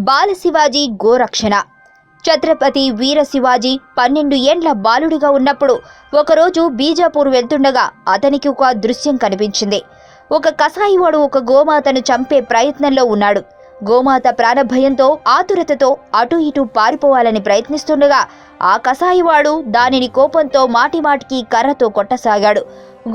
బాల శివాజీ గోరక్షణ. ఛత్రపతి వీర శివాజీ 12 ఏండ్ల బాలుడిగా ఉన్నప్పుడు ఒకరోజు బీజాపూర్ వెళ్తుండగా అతనికి ఒక దృశ్యం కనిపించింది. ఒక కసాయివాడు ఒక గోమాతను చంపే ప్రయత్నంలో ఉన్నాడు. గోమాత ప్రాణభయంతో ఆతురతతో అటు ఇటు పారిపోవాలని ప్రయత్నిస్తుండగా ఆ కసాయివాడు దానిని కోపంతో మాటిమాటికి కర్రతో కొట్టసాగాడు.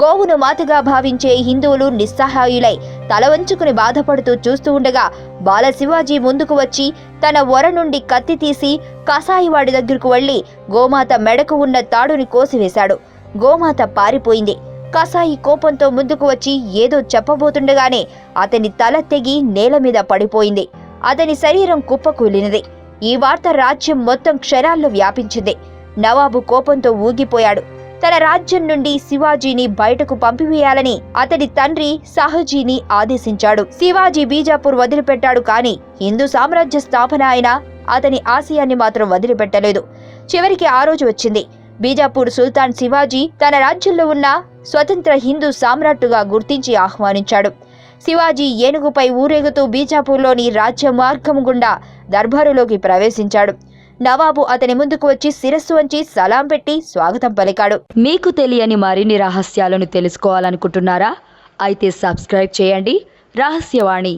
గోవును మాతగా భావించే హిందువులు నిస్సహాయులై తల వంచుకుని బాధపడుతూ చూస్తూ ఉండగా బాల శివాజీ ముందుకు వచ్చి తన వర నుండి కత్తి తీసి కసాయివాడి దగ్గరకు వెళ్లి గోమాత మెడకు ఉన్న తాడుని కోసివేశాడు. గోమాత పారిపోయింది. కసాయి కోపంతో ముందుకు వచ్చి ఏదో చెప్పబోతుండగానే అతని తల తెగి నేల మీద పడిపోయింది. అతని శరీరం కుప్పకూలినది. ఈ వార్త రాజ్యం మొత్తం క్షణాల్లో వ్యాపించింది. నవాబు కోపంతో ఊగిపోయాడు. తన రాజ్యం నుండి శివాజీని బయటకు పంపివేయాలని అతడి తండ్రి సాహజీని ఆదేశించాడు. శివాజీ బీజాపూర్ వదిలిపెట్టాడు, కానీ హిందూ సామ్రాజ్య స్థాపన అయిన అతని ఆశయాన్ని మాత్రం వదిలిపెట్టలేదు. చివరికి ఆ రోజు వచ్చింది. బీజాపూర్ సుల్తాన్ శివాజీ తన రాజ్యంలో ఉన్న స్వతంత్ర హిందూ సామ్రాట్టుగా గుర్తించి ఆహ్వానించాడు. శివాజీ ఏనుగుపై ఊరేగుతూ బీజాపూర్లోని రాజ్య మార్గం గుండా దర్బారులోకి ప్రవేశించాడు. నవాబు అతని ముందుకు వచ్చి శిరస్సు వంచి సలాం పెట్టి స్వాగతం పలికాడు. మీకు తెలియని మరిన్ని రహస్యాలను తెలుసుకోవాలనుకుంటున్నారా? అయితే సబ్స్క్రైబ్ చేయండి రహస్యవాణి.